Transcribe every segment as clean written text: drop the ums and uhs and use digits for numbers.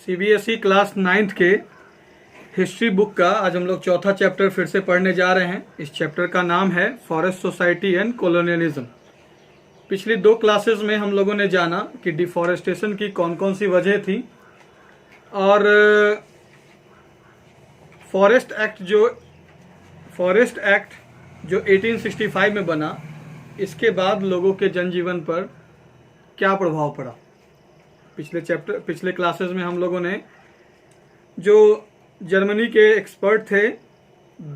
CBSE class 9th के history book का आज हम लोग चौथा चैप्टर फिर से पढ़ने जा रहे हैं। इस चैप्टर का नाम है फॉरेस्ट सोसाइटी एंड कॉलोनियलिज्म। पिछली दो क्लासेस में हम लोगों ने जाना कि डिफॉरेस्टेशन की कौन कौन सी वजह थी और फॉरेस्ट एक्ट जो 1865 में बना, इसके बाद लोगों के जनजीवन पर क्या प्रभाव पड़ा। पिछले क्लासेस में हम लोगों ने जो जर्मनी के एक्सपर्ट थे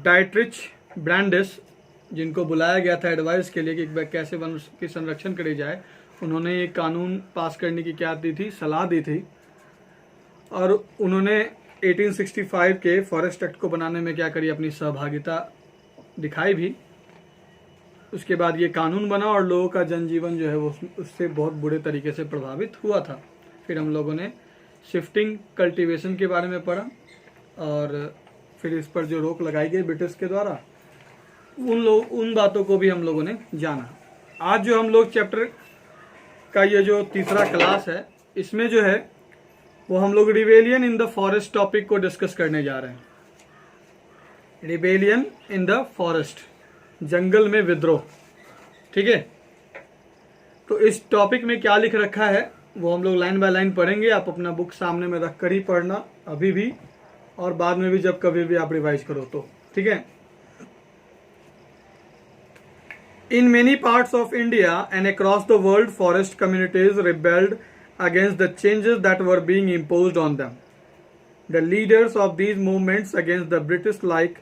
डाइट्रिच ब्रांडिस, जिनको बुलाया गया था एडवाइस के लिए कि कैसे वन की संरक्षण करी जाए, उन्होंने ये कानून पास करने की क्या दी थी, सलाह दी थी। और उन्होंने 1865 के फॉरेस्ट एक्ट को बनाने में क्या करी, अपनी सहभागिता दिखाई भी। उसके बाद ये कानून बना और लोगों का जनजीवन जो है वो उससे बहुत बुरे तरीके से प्रभावित हुआ था। फिर हम लोगों ने शिफ्टिंग कल्टीवेशन के बारे में पढ़ा और फिर इस पर जो रोक लगाई गई ब्रिटिश के द्वारा, उन बातों को भी हम लोगों ने जाना। आज जो हम लोग चैप्टर का ये जो तीसरा क्लास है, इसमें जो है वो हम लोग rebellion in the forest topic को डिस्कस करने जा रहे हैं। रिबेलियन इन द फॉरेस्ट, जंगल में विद्रोह। ठीक है, तो इस टॉपिक में क्या लिख रखा है वो हम लोग लाइन बाय लाइन पढ़ेंगे। आप अपना बुक सामने में रख कर ही पढ़ना, अभी भी और बाद में भी, जब कभी भी आप रिवाइज करो तो। ठीक है। In many parts of India and across the world forest communities rebelled against the changes that were being imposed on them. The leaders of these movements against the British like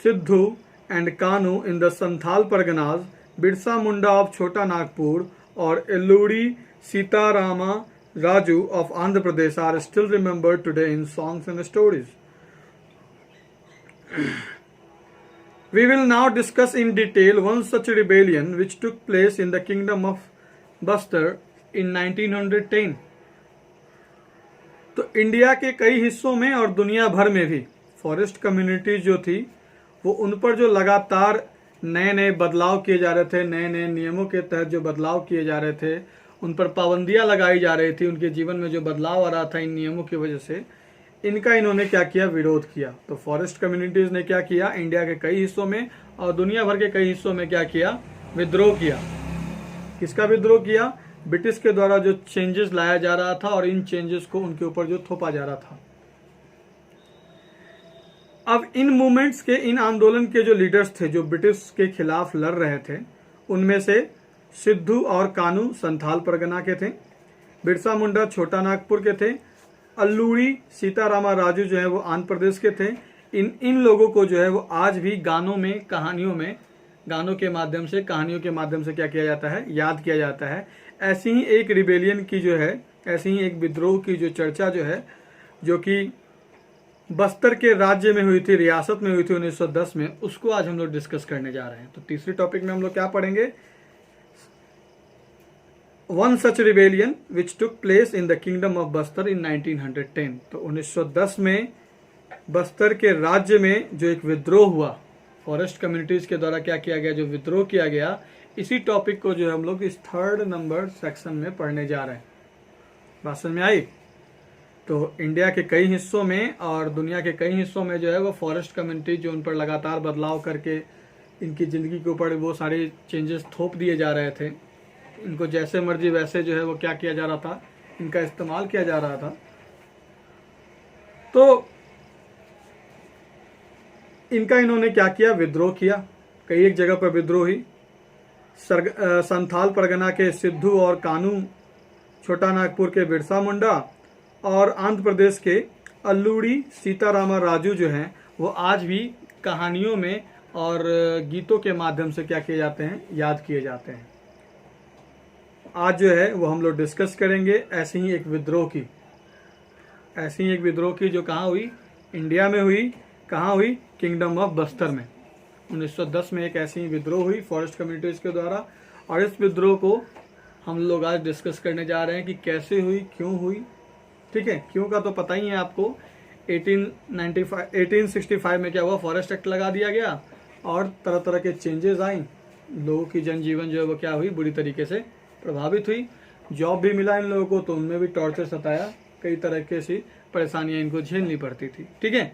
Sidhu and Kanhu in the Santhal Parganas, Birsa Munda of Chhota Nagpur और एल्लूरी Sitarama Raju of Andhra Pradesh are still remembered today in songs and stories. We will now discuss in detail one such rebellion which took place in the kingdom of Bastar in 1910. तो India के कई हिस्सों में और दुनिया भर में भी फॉरेस्ट कम्युनिटी जो थी वो उन पर जो लगातार नए नए बदलाव किए जा रहे थे, नए नए नियमों के तहत जो बदलाव किए जा रहे थे, उन पर पाबंदियां लगाई जा रही थी, उनके जीवन में जो बदलाव आ रहा था इन नियमों की वजह से, इनका इन्होंने क्या किया, विरोध किया। तो फॉरेस्ट कम्युनिटीज ने क्या किया, इंडिया के कई हिस्सों में और दुनिया भर के कई हिस्सों में क्या किया, विद्रोह किया। किसका विद्रोह किया? ब्रिटिश के द्वारा जो चेंजेस लाया जा रहा था और इन चेंजेस को उनके ऊपर जो थोपा जा रहा था। अब इन मूवमेंट्स के, इन आंदोलन के जो लीडर्स थे जो ब्रिटिश के खिलाफ लड़ रहे थे, उनमें से सिद्धू और कानू संथाल परगना के थे, बिरसा मुंडा छोटा नागपुर के थे, अल्लूरी सीतारामा राजू जो है वो आंध्र प्रदेश के थे। इन लोगों को जो है वो आज भी गानों में, कहानियों में, गानों के माध्यम से, कहानियों के माध्यम से क्या किया जाता है, याद किया जाता है। ऐसी ही एक रिबेलियन की जो है, ऐसी ही एक विद्रोह की जो चर्चा जो है, जो कि बस्तर के राज्य में हुई थी, रियासत में हुई थी 1910 में, उसको आज हम लोग डिस्कस करने जा रहे हैं। तो तीसरे टॉपिक में हम लोग क्या पढ़ेंगे? One such rebellion which took place in the kingdom of Bastar in 1910। तो 1910 में बस्तर के राज्य में जो एक विद्रोह हुआ, फॉरेस्ट कम्युनिटीज के द्वारा क्या किया गया, जो विद्रोह किया गया, इसी टॉपिक को जो है हम लोग इस 3rd नंबर सेक्शन में पढ़ने जा रहे हैं। बात समझ में आई? तो इंडिया के कई हिस्सों में और दुनिया के कई हिस्सों में जो है वो फॉरेस्ट कम्युनिटी जो उन पर लगातार बदलाव करके इनकी जिंदगी के ऊपर वो सारे चेंजेस थोप दिए जा रहे थे, इनको जैसे मर्जी वैसे जो है वो क्या किया जा रहा था, इनका इस्तेमाल किया जा रहा था। तो इनका इन्होंने क्या किया, विद्रोह किया। कई एक जगह पर विद्रोह हुई। संथाल परगना के सिद्धू और कानू, छोटा नागपुर के बिरसा मुंडा और आंध्र प्रदेश के अल्लूरी सीतारामा राजू जो हैं वो आज भी कहानियों में और गीतों के माध्यम से क्या किए जाते हैं, याद किए जाते हैं। आज जो है वो हम लोग डिस्कस करेंगे ऐसी ही एक विद्रोह की, ऐसी ही एक विद्रोह की जो कहाँ हुई, इंडिया में हुई। कहाँ हुई? किंगडम ऑफ बस्तर में। 1910 में एक ऐसी ही विद्रोह हुई फॉरेस्ट कम्युनिटीज के द्वारा, और इस विद्रोह को हम लोग आज डिस्कस करने जा रहे हैं कि कैसे हुई, क्यों हुई। ठीक है, क्यों का तो पता ही है आपको। 1865 में क्या हुआ, फॉरेस्ट एक्ट लगा दिया गया और तरह तरह के चेंजेस आई, लोगों की जनजीवन जो है वो क्या हुई, बुरी तरीके से प्रभावित हुई। जॉब भी मिला इन लोगों को तो उनमें भी टॉर्चर सताया कई तरह की ऐसी परेशानियां इनको झेलनी पड़ती थी। ठीक है,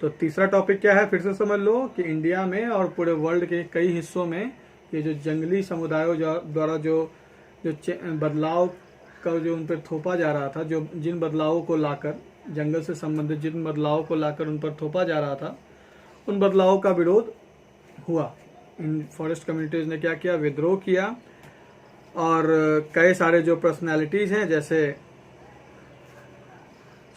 तो तीसरा टॉपिक क्या है फिर से समझ लो कि इंडिया में और पूरे वर्ल्ड के कई हिस्सों में ये जो जंगली समुदायों द्वारा जो बदलाव का जो उन पर थोपा जा रहा था, जो जिन बदलावों को लाकर जंगल से संबंधित जिन बदलावों को लाकर उन पर थोपा जा रहा था, उन बदलावों का विरोध हुआ। इन फॉरेस्ट कम्युनिटीज ने क्या किया, विद्रोह किया और कई सारे जो पर्सनैलिटीज हैं जैसे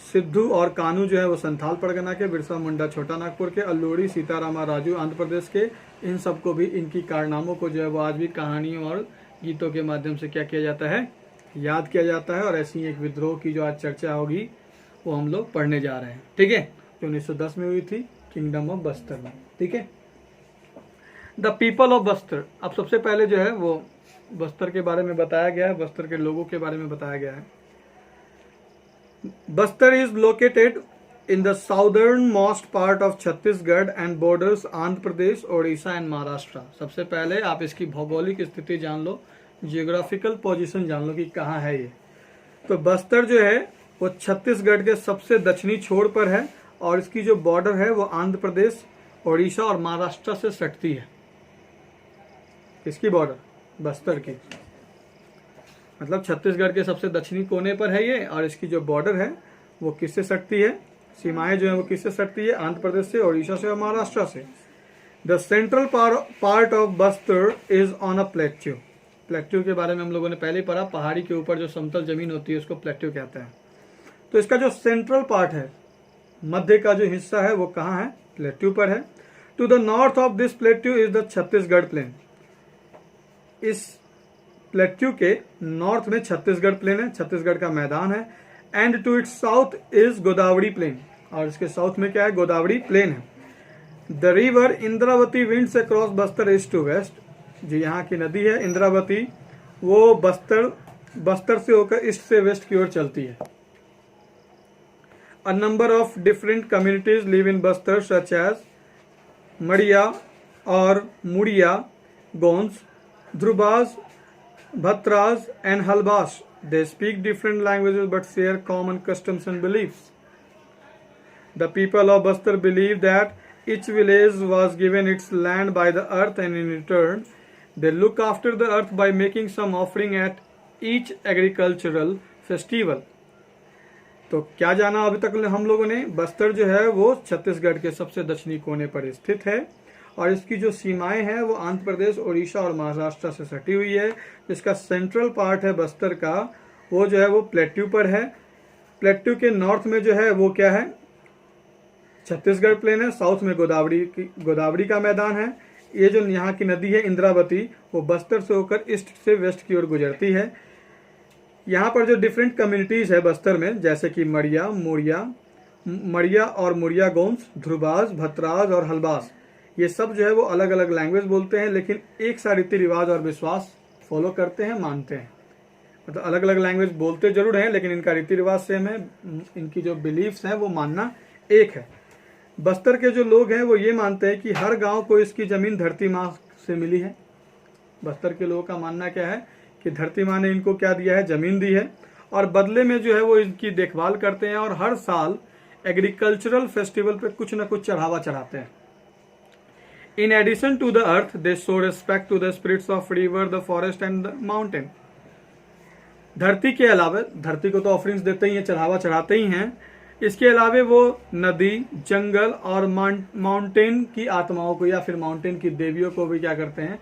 सिद्धू और कानू जो है वो संथाल परगना के, बिरसा मुंडा छोटा नागपुर के, अल्लूरी सीतारामा राजू आंध्र प्रदेश के, इन सबको भी इनकी कारनामों को जो है वो आज भी कहानियों और गीतों के माध्यम से क्या किया जाता है, याद किया जाता है। और ऐसी एक विद्रोह की जो आज चर्चा होगी वो हम लोग पढ़ने जा रहे हैं। ठीक है, जो 1910 में हुई थी किंगडम ऑफ बस्तर में। ठीक है, द पीपल ऑफ बस्तर। अब सबसे पहले जो है वो बस्तर के बारे में बताया गया है, बस्तर के लोगों के बारे में बताया गया है। Bastar is located in the southern most part of Chhattisgarh and borders Andhra Pradesh, Odisha and Maharashtra. सबसे पहले आप इसकी भौगोलिक स्थिति जान लो, जियोग्राफिकल पोजीशन जान लो कि कहाँ है ये। तो बस्तर जो है वो छत्तीसगढ़ के सबसे दक्षिणी छोर पर है और इसकी जो बॉर्डर है वो आंध्र प्रदेश, ओडिशा और महाराष्ट्र से सटती है। किसकी बॉर्डर? बस्तर की। मतलब छत्तीसगढ़ के सबसे दक्षिणी कोने पर है ये और इसकी जो बॉर्डर है वो किससे सटती है, सीमाएं जो है वो किससे सटती है, आंध्र प्रदेश से, ओडिशा से और महाराष्ट्र से। The central part of Bastar is on a plateau. Plateau के बारे में हम लोगों ने पहले ही पढ़ा, पहाड़ी के ऊपर जो समतल जमीन होती है उसको प्लेट्यू कहते हैं। तो इसका जो सेंट्रल पार्ट है, मध्य का जो हिस्सा है वो कहाँ है, प्लेट्यू पर है। To the north of this plateau is the Chhattisgarh plain. इस प्लेट्यू के नॉर्थ में छत्तीसगढ़ प्लेन है, छत्तीसगढ़ का मैदान है। And to its south is Godavari plain, और इसके साउथ में क्या है, गोदावरी प्लेन है। The river Indravati winds across Bastar east to west. जो यहाँ की नदी है इंद्रावती, वो बस्तर से होकर ईस्ट से वेस्ट की ओर चलती है। A number of different communities live in Bastar such as Madiya or Mudiya, Gons, Dhrubas, Bhatras and Halbas. They speak different languages but share common customs and beliefs. The people of Bastar believe that each village was given its land by the earth and in return they look after the earth by making some offering at each agricultural festival. तो क्या जाना अभी तक हम लोगों ने, बस्तर जो है वो छत्तीसगढ़ के सबसे दक्षिणी कोने पर स्थित है और इसकी जो सीमाएं हैं वो आंध्र प्रदेश, ओडिशा और महाराष्ट्र से सटी हुई है। इसका सेंट्रल पार्ट है बस्तर का, वो जो है वो प्लेट्यू पर है। प्लेट्यू के नॉर्थ में जो है वो क्या है, छत्तीसगढ़ प्लेन है। साउथ में गोदावरी का मैदान है। ये जो यहाँ की नदी है इंद्रावती, वो बस्तर से होकर ईस्ट से वेस्ट की ओर गुजरती है। यहाँ पर जो डिफरेंट कम्युनिटीज है बस्तर में, जैसे कि मड़िया और मुड़िया गोंस, ध्रुबास, भतराज और हलबास, ये सब जो है वो अलग अलग लैंग्वेज बोलते हैं लेकिन एक सा रीति रिवाज और विश्वास फॉलो करते हैं, मानते हैं। मतलब अलग अलग लैंग्वेज बोलते जरूर हैं लेकिन इनका रीति रिवाज सेम है, इनकी जो बिलीफ्स हैं वो मानना एक है। बस्तर के जो लोग हैं वो ये मानते हैं कि हर गांव को इसकी जमीन धरती माँ से मिली है। बस्तर के लोगों का मानना क्या है कि धरती माँ ने इनको क्या दिया है, जमीन दी है और बदले में जो है वो इनकी देखभाल करते हैं और हर साल एग्रीकल्चरल फेस्टिवल पे कुछ ना कुछ चढ़ावा चढ़ाते हैं। In addition to the earth they show respect to the spirits of river, the forest and the mountain. धरती के अलावा, धरती को तो ऑफरिंग्स देते ही हैं, चढ़ावा चढ़ाते ही हैं, इसके अलावे वो नदी, जंगल और माउंटेन की आत्माओं को या फिर माउंटेन की देवियों को भी क्या करते हैं,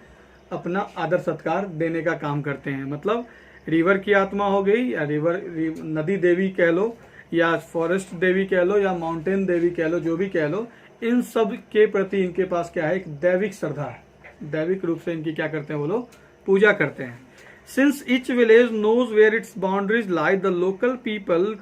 अपना आदर सत्कार देने का काम करते हैं। मतलब रिवर की आत्मा हो गई या नदी देवी कह लो या फॉरेस्ट देवी कह लो या माउंटेन देवी कह लो, जो भी कह लो, इन सब के प्रति इनके पास क्या है, एक दैविक श्रद्धा है। दैविक रूप से इनकी क्या करते हैं वो लोग, पूजा करते हैं। Since each village knows where its boundaries lie, the local people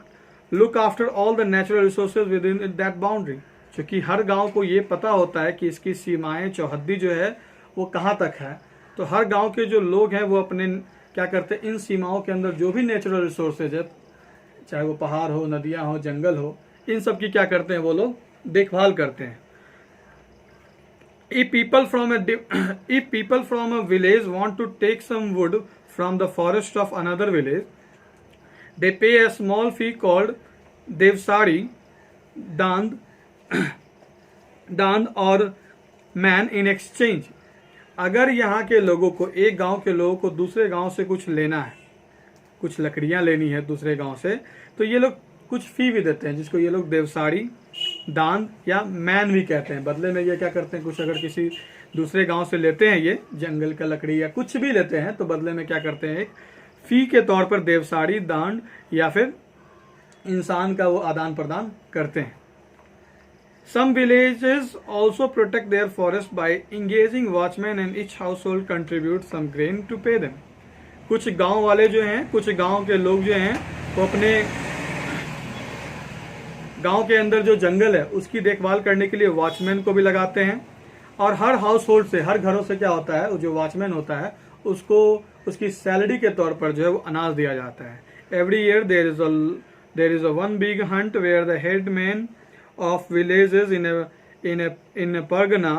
look after all the natural resources within that boundary. क्योंकि हर गांव को ये पता होता है कि इसकी सीमाएं, चौहद्दी जो है वो कहाँ तक है, तो हर गांव के जो लोग हैं वो अपने क्या करते हैं, इन सीमाओं के अंदर जो भी नेचुरल रिसोर्सेज है, चाहे वो पहाड़ हो, नदियां हो, जंगल हो, इन सब की क्या करते हैं वो लोग, देखभाल करते हैं। If people from a village want to take some wood from the forest of another village, They pay a small fee called devsari, dand, दान और मैन इन एक्सचेंज। अगर यहाँ के लोगों को, एक गांव के लोगों को दूसरे गांव से कुछ लेना है, कुछ लकड़ियां लेनी है दूसरे गांव से, तो ये लोग कुछ फी भी देते हैं, जिसको ये लोग देवसारी, दान या मैन भी कहते हैं। बदले में ये क्या करते हैं, कुछ अगर किसी दूसरे गांव से लेते हैं, ये जंगल का लकड़ी या कुछ भी लेते हैं, तो बदले में क्या करते हैं, एक फी के तौर पर देवसारी, दान या फिर इंसान का वो आदान प्रदान करते हैं। Some villages also protect their forest by engaging watchmen and each household contributes some grain to pay them. कुछ गांव वाले जो हैं, कुछ गांव के लोग जो हैं, वो अपने गांव के अंदर जो जंगल है उसकी देखभाल करने के लिए वॉचमैन को भी लगाते हैं। और हर हाउस होल्ड से, हर घरों से क्या होता है, जो वॉचमैन होता है उसको उसकी सैलरी के तौर पर जो है वो अनाज दिया जाता है। Every year there is a one big hunt where the head man of villages in a pargana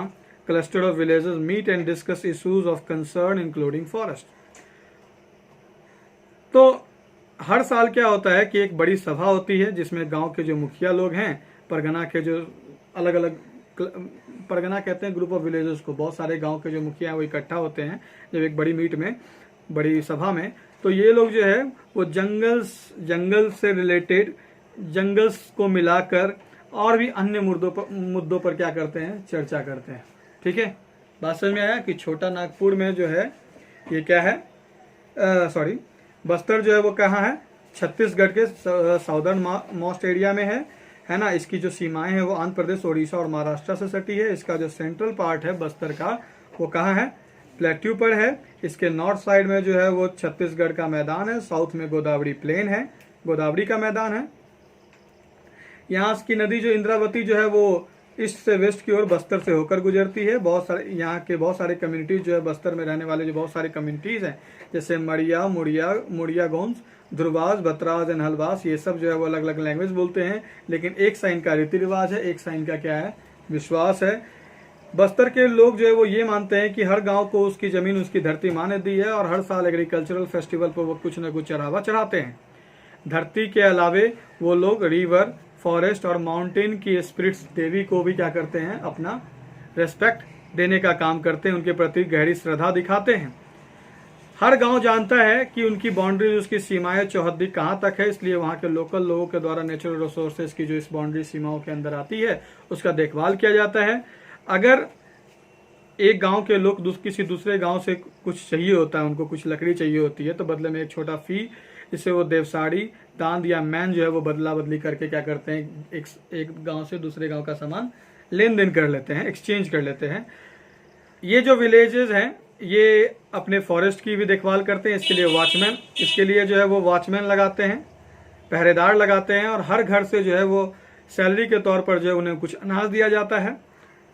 cluster of villages meet and discuss issues of concern including forest. तो हर साल क्या होता है कि एक बड़ी सभा होती है जिसमें गांव के जो मुखिया लोग हैं, परगना के जो अलग अलग, परगना कहते हैं ग्रुप ऑफ विलेजेस को, बहुत सारे गांव के जो मुखिया हैं वो इकट्ठा होते हैं जब एक बड़ी मीट में, बड़ी सभा में। तो ये लोग जो है वो जंगल से रिलेटेड, जंगल्स को मिलाकर और भी अन्य मुद्दों पर क्या करते हैं, चर्चा करते हैं। ठीक है, बात समझ में आया कि छोटा नागपुर में जो है ये क्या है, बस्तर जो है वो कहाँ है, छत्तीसगढ़ के साउदर्न मोस्ट एरिया में है ना। इसकी जो सीमाएं हैं वो आंध्र प्रदेश, उड़ीसा और महाराष्ट्र से सटी है। इसका जो सेंट्रल पार्ट है बस्तर का वो कहाँ है, प्लेट्यू पर है। इसके नॉर्थ साइड में जो है वो छत्तीसगढ़ का मैदान है, साउथ में गोदावरी प्लेन है, गोदावरी का मैदान है। यहाँ की नदी जो इंद्रावती जो है वो ईस्ट से वेस्ट की ओर बस्तर से होकर गुजरती है। बहुत सारे यहाँ के बहुत सारे कम्युनिटीज जो है बस्तर में रहने वाले जो बहुत सारे कम्युनिटीज हैं, जैसे मड़िया, मुड़िया गोंस, ध्रुवास, बतराज एंड हलवास, ये सब जो है वो अलग अलग लैंग्वेज बोलते हैं, लेकिन एक सा इनका रीति रिवाज है, एक सा इनका क्या है, विश्वास है। बस्तर के लोग जो है वो ये मानते हैं कि हर गांव को उसकी जमीन, उसकी धरती माँ ने दी है और हर साल एग्रीकल्चरल फेस्टिवल पर वो कुछ न कुछ चढ़ावा चढ़ाते हैं। धरती के अलावे वो लोग रिवर, फॉरेस्ट और माउंटेन की स्पिरिट्स देवी को भी क्या करते हैं, अपना रेस्पेक्ट देने का काम करते हैं, उनके प्रति गहरी श्रद्धा दिखाते हैं। हर गांव जानता है कि उनकी बाउंड्री, उसकी सीमाएं चौहद्दी कहाँ तक है, इसलिए वहां के लोकल लोगों के द्वारा नेचुरल रिसोर्सेज की जो इस बाउंड्री सीमाओं के अंदर आती है उसका देखभाल किया जाता है। अगर एक गांव के लोग किसी दूसरे गांव से कुछ चाहिए होता है, उनको कुछ लकड़ी चाहिए होती है, तो बदले में एक छोटा फी, जिससे वो देवसाड़ी, दांद या मैन जो है वो बदला बदली करके क्या करते हैं, एक गांव से दूसरे गांव का सामान लेन देन कर लेते हैं, एक्सचेंज कर लेते हैं। ये जो विलेजेस हैं ये अपने फॉरेस्ट की भी देखभाल करते हैं, इसके लिए जो है वो वॉचमैन लगाते हैं, पहरेदार लगाते हैं, और हर घर से जो है वो सैलरी के तौर पर जो है उन्हें कुछ अनाज दिया जाता है।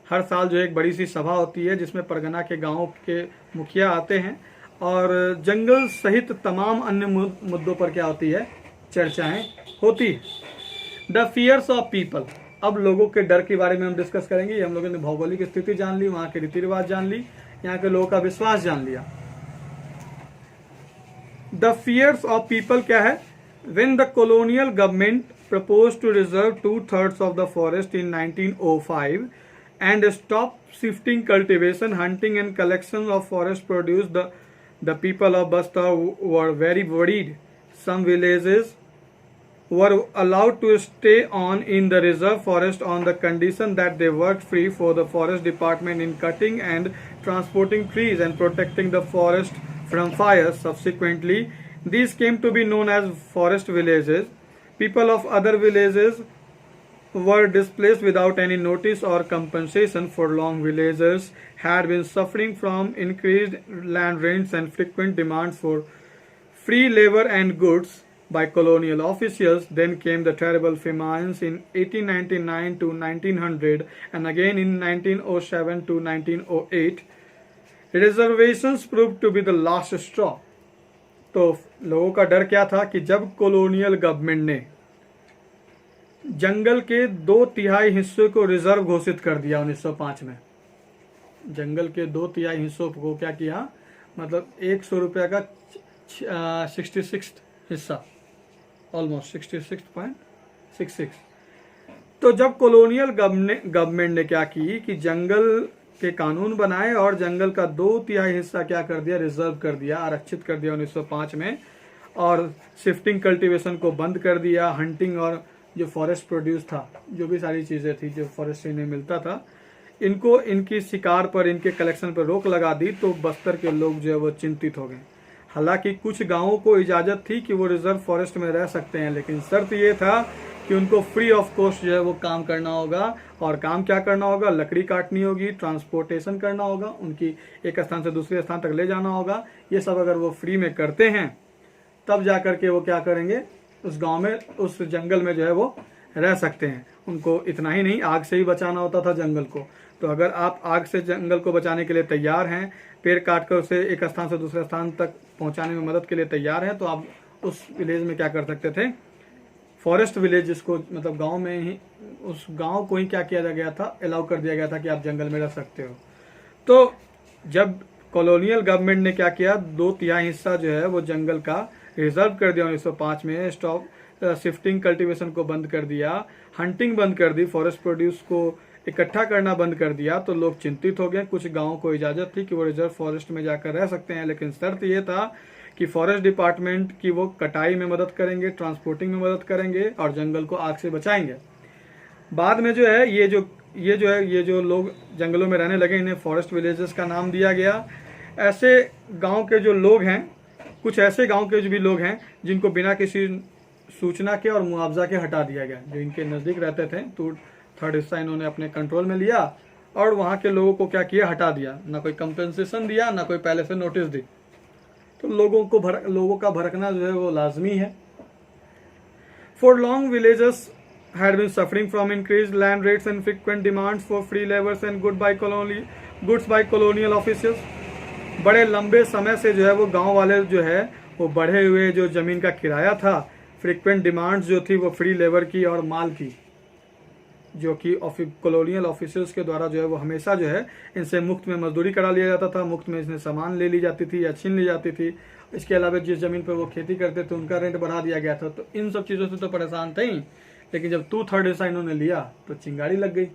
हर साल जो एक बड़ी सी सभा होती है जिसमें परगना के गाँव के मुखिया आते हैं और जंगल सहित तमाम अन्य मुद्दों पर क्या होती है, चर्चाएं होती है। द फियर्स ऑफ पीपल, अब लोगों के डर के बारे में हम डिस्कस करेंगे। हम लोगों ने भौगोलिक स्थिति जान ली, वहां के रीति रिवाज जान ली, यहाँ के लोगों का विश्वास जान लिया। द फियर्स ऑफ पीपल क्या है, when the colonial government proposed to reserve 2/3 of the forest in 1905 and stop shifting cultivation, hunting and collection of forest produce, the people of Bastar were very worried. Some villages were allowed to stay on in the reserve forest on the condition that they worked free for the forest department in cutting and transporting trees and protecting the forest from fires. Subsequently, these came to be known as forest villages. People of other villages were displaced without any notice or compensation for long. Villagers had been suffering from increased land rents and frequent demands for free labor and goods by colonial officials. Then came the terrible famines in 1899 to 1900 and again in 1907 to 1908. Reservations proved to be the last straw. तो लोगों का डर क्या था कि जब colonial government ने जंगल के 2/3 हिस्से को रिजर्व घोषित कर दिया 1905 में, जंगल के 2/3 हिस्सों को क्या किया, मतलब 100 रुपये का 66 हिस्सा ऑलमोस्ट 66.66। तो जब कॉलोनियल गवर्नमेंट ने क्या की कि जंगल के कानून बनाए और जंगल का 2/3 हिस्सा क्या कर दिया, रिजर्व कर दिया, आरक्षित कर दिया 1905 में, और शिफ्टिंग कल्टीवेशन को बंद कर दिया, हंटिंग और जो फॉरेस्ट प्रोड्यूस था, जो भी सारी चीजें थी जो फॉरेस्ट में मिलता था, इनको इनकी शिकार पर, इनके कलेक्शन पर रोक लगा दी, तो बस्तर के लोग जो है वो चिंतित हो गए। हालांकि कुछ गांवों को इजाजत थी कि वो रिजर्व फॉरेस्ट में रह सकते हैं, लेकिन शर्त ये था कि उनको फ्री ऑफ कॉस्ट जो है वो काम करना होगा। और काम क्या करना होगा, लकड़ी काटनी होगी, ट्रांसपोर्टेशन करना होगा, उनकी एक स्थान से दूसरे स्थान तक ले जाना होगा। ये सब अगर वो फ्री में करते हैं तब जाकर के वो क्या करेंगे, उस गांव में, उस जंगल में जो है वो रह सकते हैं। उनको इतना ही नहीं, आग से ही बचाना होता था जंगल को। तो अगर आप आग से जंगल को बचाने के लिए तैयार हैं, पेड़ काटकर उसे एक स्थान से दूसरे स्थान तक पहुंचाने में मदद के लिए तैयार हैं, तो आप उस विलेज में क्या कर सकते थे, फॉरेस्ट विलेज, जिसको मतलब गांव में ही, उस गांव को ही क्या किया गया था, अलाउ कर दिया गया था कि आप जंगल में रह सकते हो। तो जब कॉलोनियल गवर्नमेंट ने क्या किया, 2/3 हिस्सा जो है वो जंगल का रिजर्व कर दिया 1905 में, स्टॉप शिफ्टिंग कल्टीवेशन को बंद कर दिया, हंटिंग बंद कर दी, फॉरेस्ट प्रोड्यूस को इकट्ठा करना बंद कर दिया, तो लोग चिंतित हो गए। कुछ गांवों को इजाजत थी कि वो रिजर्व फॉरेस्ट में जाकर रह सकते हैं, लेकिन शर्त ये था कि फॉरेस्ट डिपार्टमेंट की वो कटाई में मदद करेंगे, ट्रांसपोर्टिंग में मदद करेंगे और जंगल को आग से बचाएंगे। बाद में जो है ये जो लोग जंगलों में रहने लगे, इन्हें फॉरेस्ट विलेजेस का नाम दिया गया। ऐसे गांव के जो लोग हैं, कुछ ऐसे गांव के जो भी लोग हैं जिनको बिना किसी सूचना के और मुआवजा के हटा दिया गया, जो इनके नजदीक रहते थे, तो 1/3 हिस्सा इन्होंने अपने कंट्रोल में लिया और वहां के लोगों को क्या किया, हटा दिया। ना कोई कंपेंसेशन दिया, ना कोई पहले से नोटिस दी। तो लोगों का भड़कना जो है वो लाजमी है। For long villages had been suffering from increased land rates and frequent demands for free labors and goods by colonial officials। बड़े लंबे समय से जो है वो गांव वाले जो है वो बढ़े हुए जो जमीन का किराया था, फ्रीक्वेंट डिमांड्स जो थी वो फ्री लेबर की और माल की, जो कि कॉलोनियल ऑफिसर्स के द्वारा जो है वो हमेशा जो है इनसे मुफ्त में मजदूरी करा लिया जाता था, मुफ्त में इसने सामान ले ली जाती थी या छीन ली जाती थी। इसके अलावा जिस जमीन पर वो खेती करते थे उनका रेंट बढ़ा दिया गया था। तो इन सब चीज़ों से तो परेशान थे ही, लेकिन जब 2/3 हिस्सा इन्होंने लिया तो चिंगारी लग गई,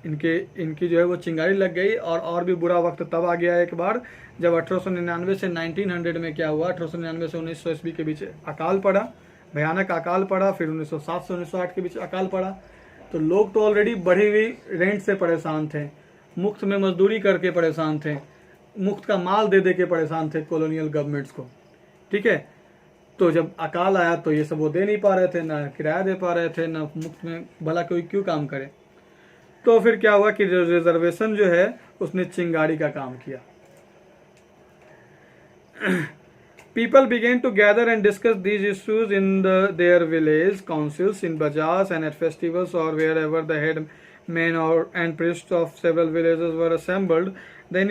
इनकी जो है वो चिंगारी लग गई। और भी बुरा वक्त तब आ गया एक बार, जब 1899 से 1900 में क्या हुआ, 1899 से 1900 ईस्वी के बीच अकाल पड़ा, भयानक अकाल पड़ा। फिर 1907 से 1908 के बीच अकाल पड़ा। तो लोग तो ऑलरेडी बढ़ी हुई रेंट से परेशान थे, मुफ्त में मजदूरी करके परेशान थे, मुफ्त का माल दे के परेशान थे कॉलोनियल गवर्नमेंट्स को, ठीक है। तो जब अकाल आया तो ये सब वो दे नहीं पा रहे थे, ना किराया दे पा रहे थे, ना मुफ्त में, भला कोई क्यों काम करे। तो फिर क्या हुआ कि रिजर्वेशन जो है उसने चिंगारी का काम किया। People began to gather and discuss these issues in their village councils, in bazaars and at festivals, or wherever the head men and priests of several villages were assembled. The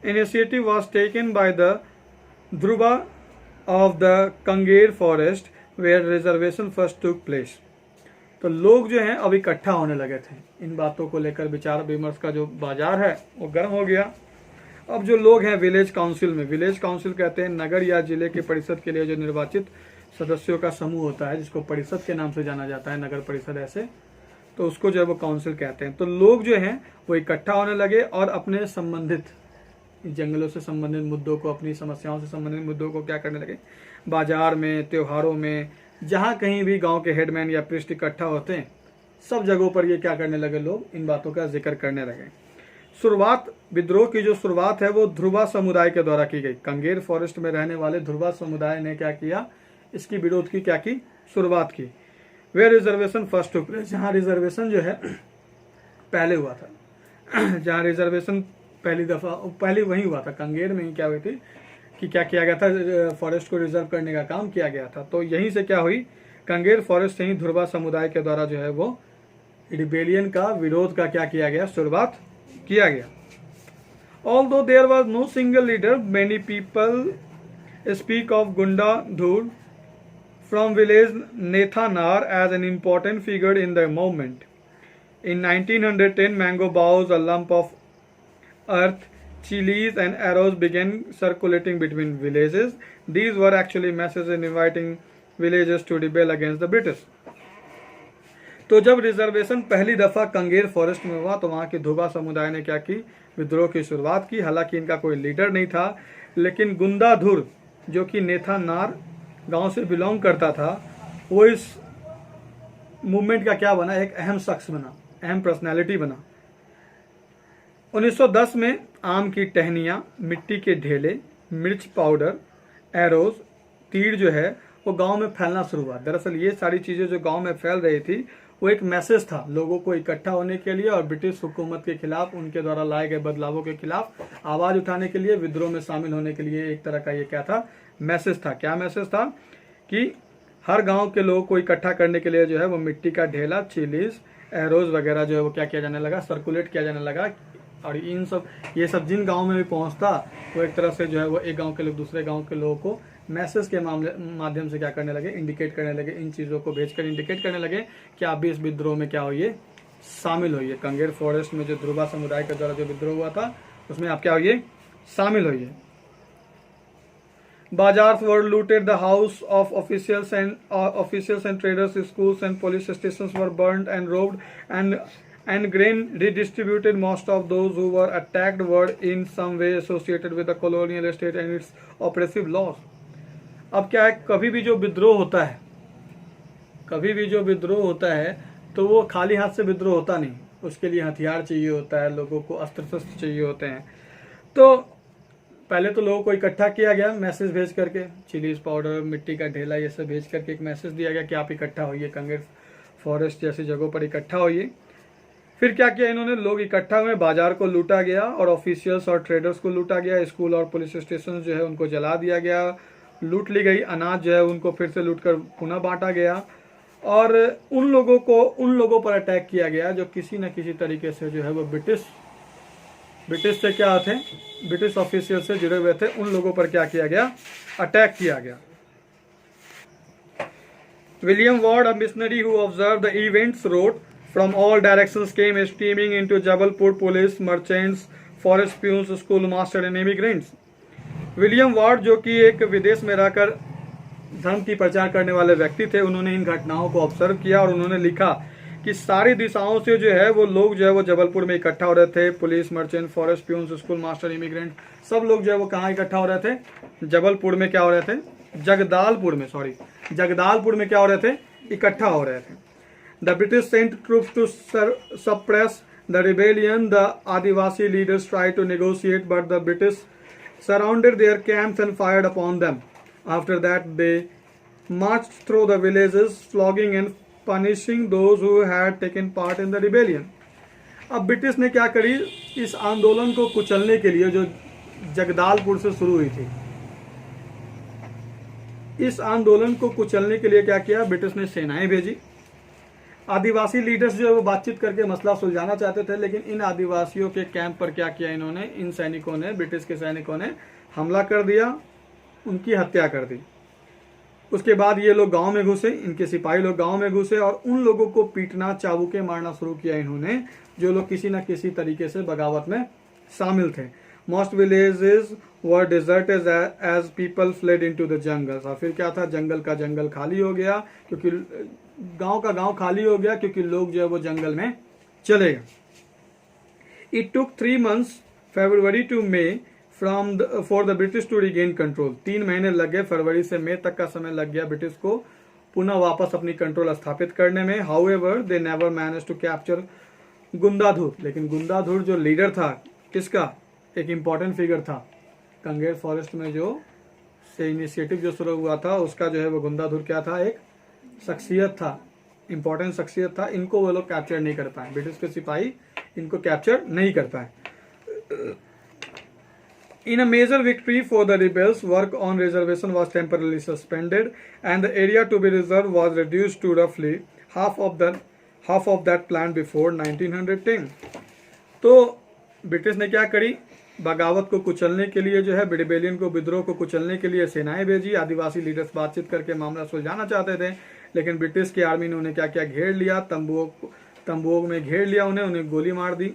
initiative was taken by the Dhruva of the Kanger forest, where reservation first took place. तो लोग जो हैं अब इकट्ठा होने लगे थे, इन बातों को लेकर विचार विमर्श का जो बाजार है वो गर्म हो गया। अब जो लोग हैं विलेज काउंसिल में, विलेज काउंसिल कहते हैं नगर या जिले के परिषद के लिए जो निर्वाचित सदस्यों का समूह होता है, जिसको परिषद के नाम से जाना जाता है, नगर परिषद ऐसे, तो उसको जो है वो काउंसिल कहते हैं। तो लोग जो हैं वो इकट्ठा होने लगे और अपने संबंधित जंगलों से संबंधित मुद्दों को, अपनी समस्याओं से संबंधित मुद्दों को क्या करने लगे, बाजार में, त्योहारों में, जहाँ कहीं भी गांव के हेडमैन या प्रिस्ट इकट्ठा होते हैं, सब जगहों पर ये क्या करने लगे, लोग इन बातों का जिक्र करने लगे। शुरुआत, विद्रोह की जो शुरुआत है वो ध्रुवा समुदाय के द्वारा की गई। कंगेर फॉरेस्ट में रहने वाले ध्रुवा समुदाय ने क्या किया, इसकी विरोध की क्या की, शुरुआत की। वे रिजर्वेशन फर्स्ट टुक प्लेस, जहाँ रिजर्वेशन जो है पहले हुआ था, जहाँ रिजर्वेशन पहली वहीं हुआ था, कंगेर में ही क्या हुई थी कि क्या किया गया था, फॉरेस्ट को रिजर्व करने का काम किया गया था। तो यहीं से क्या हुई, कंगेर फॉरेस्ट से ही ध्रुवा समुदाय के द्वारा जो है वो रिबेलियन का, विरोध का क्या किया गया, शुरुआत किया गया। Although there was no single leader, many people speak of Gunda Dhur from village Nethanar as an important figure in the movement. In 1910, mango boughs, a lump of earth, chilies and arrows began circulating between villages. These were actually messages inviting villages to rebel against the British. तो जब reservation पहली दफा कंगेर forest में हुआ तो वहां के धोबा समुदाय ने क्या की, विद्रोह की शुरुआत की। हालांकि इनका कोई लीडर नहीं था, लेकिन गुंदाधुर जो कि नेथा नार गांव से बिलोंग करता था, वो इस मूवमेंट का क्या बना, एक अहम शख्स बना, अहम पर्सनैलिटी बना। 1910 में आम की टहनियाँ, मिट्टी के ढेले, मिर्च पाउडर, एरोज, तीर जो है वो गांव में फैलना शुरू हुआ। दरअसल ये सारी चीज़ें जो गांव में फैल रही थी वो एक मैसेज था लोगों को इकट्ठा होने के लिए और ब्रिटिश हुकूमत के खिलाफ, उनके द्वारा लाए गए बदलावों के खिलाफ आवाज़ उठाने के लिए, विद्रोह में शामिल होने के लिए एक तरह का ये क्या था, मैसेज था। क्या मैसेज था कि हर गांव के लोगों को इकट्ठा करने के लिए जो है वो मिट्टी का ढेला, चिलीज, एरोज वगैरह जो है वो क्या किया जाने लगा, सर्कुलेट किया जाने लगा। और ये सब जिन गांव में भी पहुंचता वो एक तरह से जो है वो एक गांव के लोग दूसरे गांव के लोगों को मैसेज के माध्यम से क्या करने लगे, इंडिकेट करने लगे, इन चीज़ों को भेजकर इंडिकेट करने लगे कि आप भी इस विद्रोह में क्या होइए, शामिल होइए। कंगेर फॉरेस्ट में जो ध्रुवा समुदाय के द्वारा जो विद्रोह हुआ था उसमें आप क्या होइए, शामिल होइए। Bazaars were looted, the house of officials and traders, schools and police stations were burned and robbed, and grain redistributed. Most of those who were attacked were in some way associated with the colonial state and its oppressive laws. अब क्या है, कभी भी जो विद्रोह होता है तो वो खाली हाथ से विद्रोह होता नहीं, उसके लिए हथियार चाहिए होता है, लोगों को अस्त्र शस्त्र चाहिए होते हैं। तो पहले तो लोगों को इकट्ठा किया गया मैसेज भेज करके, चिलीज पाउडर, मिट्टी का ढेला, ये सब भेज करके एक मैसेज दिया गया कि आप इकट्ठा होइए, कंगेर फॉरेस्ट जैसी जगहों पर इकट्ठा होइए। फिर क्या किया इन्होंने, लोग इकट्ठा हुए, बाजार को लूटा गया और ऑफिशियल्स और ट्रेडर्स को लूटा गया, स्कूल और पुलिस स्टेशन जो है उनको जला दिया गया, लूट ली गई, अनाज जो है उनको फिर से लूटकर पुनः बांटा गया और उन लोगों पर अटैक किया गया जो किसी न किसी तरीके से जो है वो ब्रिटिश से क्या थे, ब्रिटिश ऑफिशियल से जुड़े हुए थे, उन लोगों पर क्या किया गया, अटैक किया गया। William ward, a missionary who observed the events, wrote, from all directions came streaming into Jabalpur police, merchants, forest peons, schoolmaster and immigrants. William ward जो कि एक विदेश में रहकर धर्म की प्रचार करने वाले व्यक्ति थे, उन्होंने इन घटनाओं को ऑब्जर्व किया और उन्होंने लिखा कि सारी दिशाओं से जो है वो लोग जो है वो जबलपुर में इकट्ठा हो रहे थे। Police, merchant, forest peons, school master, immigrant, सब लोग जो है वो कहाँ इकट्ठा हो रहे थे, जबलपुर में क्या हो रहे थे, जगदालपुर में क्या हो रहे थे, इकट्ठा हो रहे थे। The British sent troops to suppress the rebellion, the Adivasi leaders try to negotiate but the British surrounded their camps and fired upon them. After that they marched through the villages, flogging and punishing those who had taken part in the rebellion. अब British ने क्या करी, इस आंदोलन को कुचलने के लिए जो जगदालपुर से शुरू हुई थी, इस आंदोलन को कुचलने के लिए क्या किया, ब्रिटिश ने सेनाएं भेजी। आदिवासी लीडर्स जो है वो बातचीत करके मसला सुलझाना चाहते थे, लेकिन इन आदिवासियों के कैंप पर क्या किया इन्होंने, इन सैनिकों ने, ब्रिटिश के सैनिकों ने हमला कर दिया, उनकी हत्या कर दी। उसके बाद ये लोग गांव में घुसे, इनके सिपाही लोग गांव में घुसे और उन लोगों को पीटना, चाबुके मारना शुरू किया इन्होंने, जो लोग किसी न किसी तरीके से बगावत में शामिल थे। Most villages were deserted as people fled into the jungles. और फिर क्या था, जंगल का जंगल खाली हो गया, क्योंकि गांव का गांव खाली हो गया क्योंकि लोग जो है वो जंगल में चले गए। It took 3 months, February to May, for the British to regain control. 3 महीने लग गए, फरवरी से मई तक का समय लग गया ब्रिटिश को पुनः वापस अपनी कंट्रोल स्थापित करने में। However they never manage to capture Gundadhur. लेकिन गुंदाधुर जो लीडर था, किसका, एक इंपॉर्टेंट फिगर था कंगेर फॉरेस्ट में, जो से इनिशिएटिव जो शुरू हुआ था उसका जो है वो गुंदाधुर क्या था, एक शख्सियत था, इंपॉर्टेंट शख्सियत था। इनको वो लोग कैप्चर नहीं कर पाए, ब्रिटिश के सिपाही इनको कैप्चर नहीं कर पाए। In a major victory for the rebels, work on reservation was temporarily suspended and the area to be reserved was reduced to roughly half of that planned before 1910. तो ब्रिटिश ने क्या करी, बगावत को कुचलने के लिए जो है, रिबेलियन को, विद्रोह को कुचलने के लिए सेनाएं भेजी। आदिवासी लीडर्स बातचीत करके मामला सुलझाना चाहते थे, लेकिन ब्रिटिश की आर्मी ने उन्हें क्या किया, घेर लिया, तंबुओं में घेर लिया, उन्हें गोली मार दी,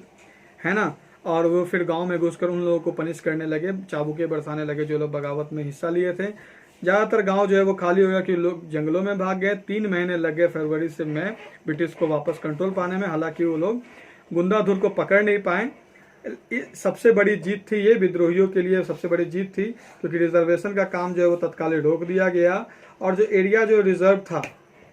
है ना। और वो फिर गांव में घुसकर उन लोगों को पनिश करने लगे, चाबुके बरसाने लगे जो लोग बगावत में हिस्सा लिए थे। ज़्यादातर गांव जो है वो खाली हो गया कि लोग जंगलों में भाग गए। 3 महीने लग गए फरवरी से मई ब्रिटिश को वापस कंट्रोल पाने में। हालांकि वो लोग गुंदाधुर को पकड़ नहीं पाए। सबसे बड़ी जीत थी ये, विद्रोहियों के लिए सबसे बड़ी जीत थी, क्योंकि रिजर्वेशन का काम जो है वो तत्काल रोक दिया गया और जो एरिया जो रिजर्व था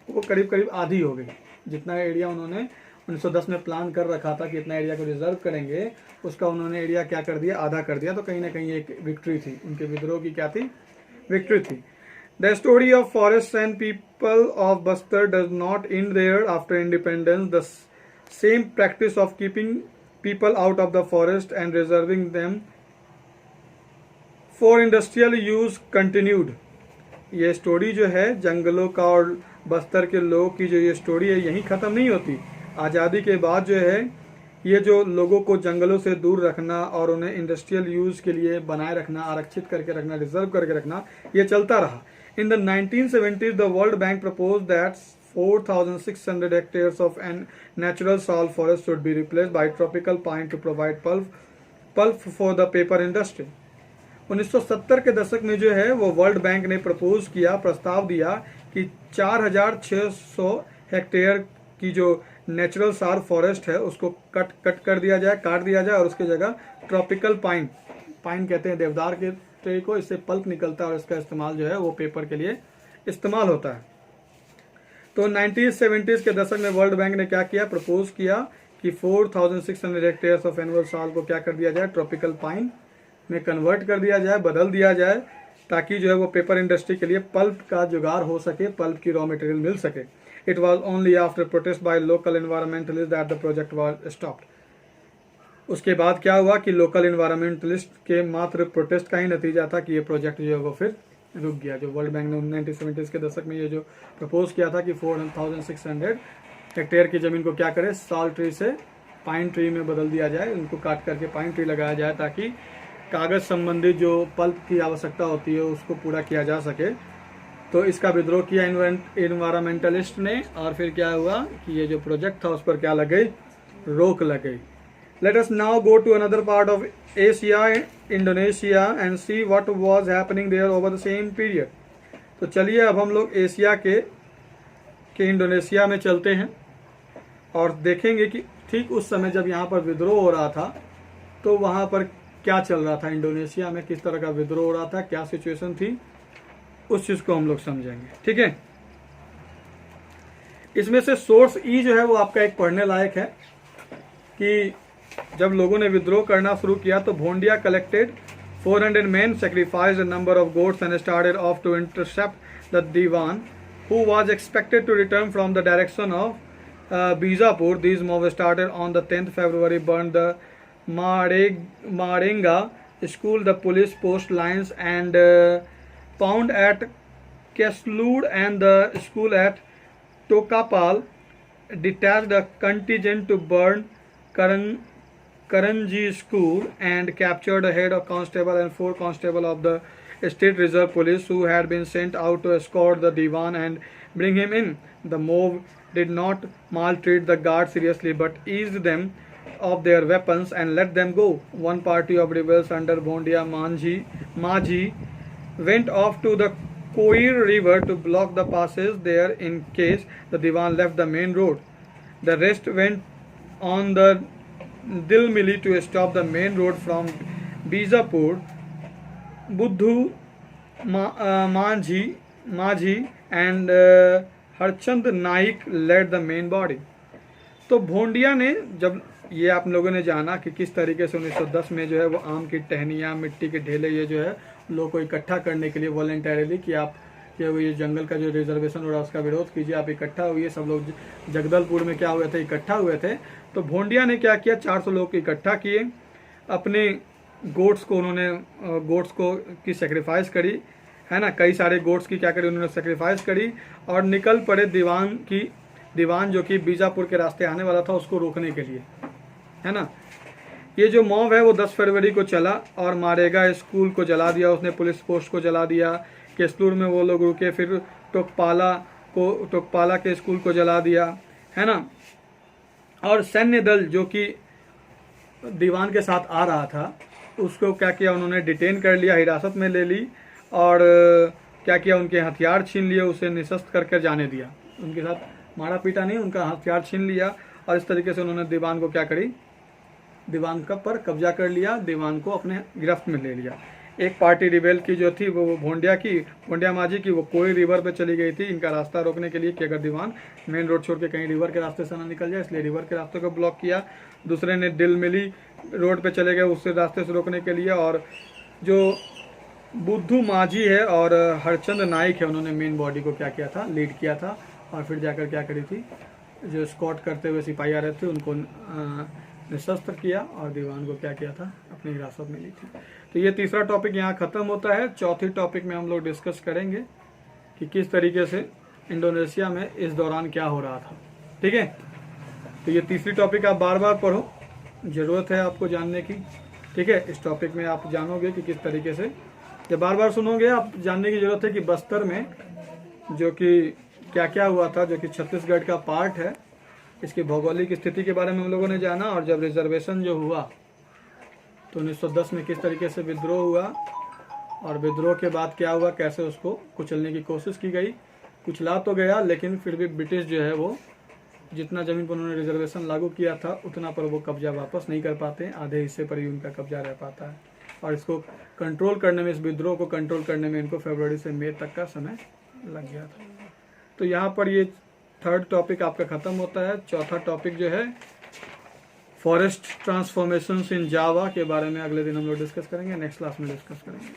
वो करीब करीब आधी हो गई। जितना एरिया उन्होंने 1910 में प्लान कर रखा था कि इतना एरिया को रिजर्व करेंगे, उसका उन्होंने एरिया क्या कर दिया, आधा कर दिया। तो कहीं ना कहीं एक विक्ट्री थी, उनके विद्रोह की क्या थी, विक्ट्री थी। The story of forest and people of Bastar does not end there after independence. The same practice of keeping people out of the forest and reserving them for industrial use continued। ये story जो है जंगलों का और बस्तर के लोगों की जो ये स्टोरी है यहीं ख़त्म नहीं होती। आज़ादी के बाद जो है ये जो लोगों को जंगलों से दूर रखना और उन्हें इंडस्ट्रियल यूज़ के लिए बनाए रखना, आरक्षित करके रखना, रिजर्व करके रखना, ये चलता रहा। In the 1970s the world bank propose that 4,600 hectares of an natural salt forest should be replaced by tropical pine to provide pulp for the paper industry। 1970 के दशक में जो है वो वर्ल्ड बैंक ने प्रपोज किया, प्रस्ताव दिया कि 4,600 हेक्टेयर की जो नेचुरल साल फॉरेस्ट है उसको कट कर दिया जाए, काट दिया जाए और उसकी जगह ट्रॉपिकल पाइन कहते हैं देवदार के ट्री को, इससे पल्प निकलता है और इसका इस्तेमाल जो है वो पेपर के लिए इस्तेमाल होता है। तो 1970s के दशक में वर्ल्ड बैंक ने क्या किया, प्रपोज किया कि 4,600 हेक्टेयर्स ऑफ एनुअल साल को क्या कर दिया जाए, ट्रॉपिकल पाइन में कन्वर्ट कर दिया जाए, बदल दिया जाए, ताकि जो है वो पेपर इंडस्ट्री के लिए पल्प का जुगाड़ हो सके, पल्प की रॉ मटेरियल मिल सके। It was only after protest by local environmentalist that the project was stopped. उसके बाद क्या हुआ कि लोकल एनवायरमेंटलिस्ट के मात्र प्रोटेस्ट का ही नतीजा था कि ये प्रोजेक्ट जो है वो फिर रुक गया। जो वर्ल्ड बैंक ने 1970s के दशक में ये जो प्रपोज किया था कि 4,600 हेक्टेयर की ज़मीन को क्या करे, साल्ट ट्री से पाइन ट्री में बदल दिया जाए, उनको काट करके पाइन ट्री लगाया जाए ताकि कागज़ संबंधी जो पल्प की आवश्यकता होती है उसको पूरा किया जा सके। तो इसका विद्रोह किया इन्वायरमेंटलिस्ट ने और फिर क्या हुआ कि ये जो प्रोजेक्ट था उस पर क्या लग गई, रोक लग गई। Let us now go to another part of Asia, Indonesia, and see what was happening there over the same period। तो चलिए अब हम लोग एशिया के इंडोनेशिया में चलते हैं और देखेंगे कि ठीक उस समय जब यहाँ पर विद्रोह हो रहा था तो वहाँ पर क्या चल रहा था, इंडोनेशिया में किस तरह का विद्रोह हो रहा था, क्या सिचुएशन थी, उस चीज़ को हम लोग समझेंगे। ठीक है, इसमें से सोर्स ई जो है वो आपका एक पढ़ने लायक है कि जब लोगों ने विद्रोह करना शुरू किया तो भोंडिया collected 400 men, sacrificed a number of goats and started off to intercept the Diwan, who was expected to return from the direction of Bijapur। These mobs started on the 10th February, burned the Marenga school, the police post lines and pound at Keslud and the school at Tokapal, detached a contingent to burn Karanji school and captured a head of constable and 4 constables of the state reserve police who had been sent out to escort the Diwan and bring him in। The mob did not maltreat the guards seriously but eased them of their weapons and let them go। One party of rebels under Bhondia Maji went off to the Koir river to block the passage there in case the Diwan left the main road। The rest went on the Dilmili to stop the main road from Bijapur। Buddhu Maji and Harchand Naik led the main body. तो भोंडिया ने, जब ये आप लोगों ने जाना कि किस तरीके से 1910 में जो है वो आम की टहनियाँ, मिट्टी के ढेले, ये जो है लोगों को इकट्ठा करने के लिए वॉलंटरीली कि आप ये जंगल का जो रिजर्वेशन हो रहा है उसका विरोध कीजिए, आप इकट्ठा हुए। सब लोग जगदलपुर में क्या हुए थे, इकट्ठा हुए थे। तो भोंडिया ने क्या किया, 400 लोग इकट्ठा किए, अपने गोट्स को उन्होंने की सेक्रीफाइस करी, है ना, कई सारे गोट्स की क्या करी उन्होंने सेक्रीफाइस करी और निकल पड़े दीवान जो कि बीजापुर के रास्ते आने वाला था उसको रोकने के लिए, है ना। ये जो मॉब है वो 10 फरवरी को चला और मारेगा स्कूल को जला दिया उसने, पुलिस पोस्ट को जला दिया, केसलूर में वो लोग रुके, फिर टोकपाला के स्कूल को जला दिया, है ना। और सैन्य दल जो कि दीवान के साथ आ रहा था उसको क्या किया उन्होंने, डिटेन कर लिया, हिरासत में ले ली और क्या किया, उनके हथियार छीन लिए, उसे निशस्त्र करके जाने दिया। उनके साथ मारा पीटा नहीं, उनका हथियार छीन लिया और इस तरीके से उन्होंने दीवान को क्या करी, दीवान का पर कब्जा कर लिया, दीवान को अपने गिरफ्त में ले लिया। एक पार्टी रिबेल की जो थी वो भोंडिया माझी की, वो कोई रिवर पे चली गई थी इनका रास्ता रोकने के लिए कि अगर दीवान मेन रोड छोड़ के कहीं रिवर के रास्ते से ना निकल जाए, इसलिए रिवर के रास्ते को ब्लॉक किया। दूसरे ने दिल मिली रोड पे चले गए उससे रास्ते से रोकने के लिए। और जो बुद्धू माझी है और हरचंद नाइक है, उन्होंने मेन बॉडी को क्या किया था, लीड किया था। और फिर जाकर क्या करी थी, जो स्कॉट करते हुए सिपाही आ रहे थे उनको निशस्त्र किया और दीवान को क्या किया था, अपनी हिरासत में ली थी। तो ये तीसरा टॉपिक यहाँ खत्म होता है। चौथी टॉपिक में हम लोग डिस्कस करेंगे कि किस तरीके से इंडोनेशिया में इस दौरान क्या हो रहा था। ठीक है, तो ये तीसरी टॉपिक आप बार बार पढ़ो, जरूरत है आपको जानने की। ठीक है, इस टॉपिक में आप जानोगे कि किस तरीके से, जब बार बार सुनोगे आप जानने की जरूरत है कि बस्तर में जो कि क्या क्या हुआ था, जो कि छत्तीसगढ़ का पार्ट है, इसकी भौगोलिक स्थिति के बारे में हम लोगों ने जाना। और जब रिजर्वेशन जो हुआ तो 1910 में किस तरीके से विद्रोह हुआ और विद्रोह के बाद क्या हुआ, कैसे उसको कुचलने की कोशिश की गई। कुचला तो गया लेकिन फिर भी ब्रिटिश जो है वो जितना जमीन पर उन्होंने रिजर्वेशन लागू किया था उतना पर वो कब्जा वापस नहीं कर पाते, आधे हिस्से पर ही उनका कब्जा रह पाता है। और इसको कंट्रोल करने में, इस विद्रोह को कंट्रोल करने में इनको फरवरी से मई तक का समय लग गया था। तो यहाँ पर ये थर्ड टॉपिक आपका खत्म होता है। चौथा टॉपिक जो है फॉरेस्ट ट्रांसफॉर्मेशंस इन जावा के बारे में अगले दिन हम लोग डिस्कस करेंगे, नेक्स्ट क्लास में डिस्कस करेंगे।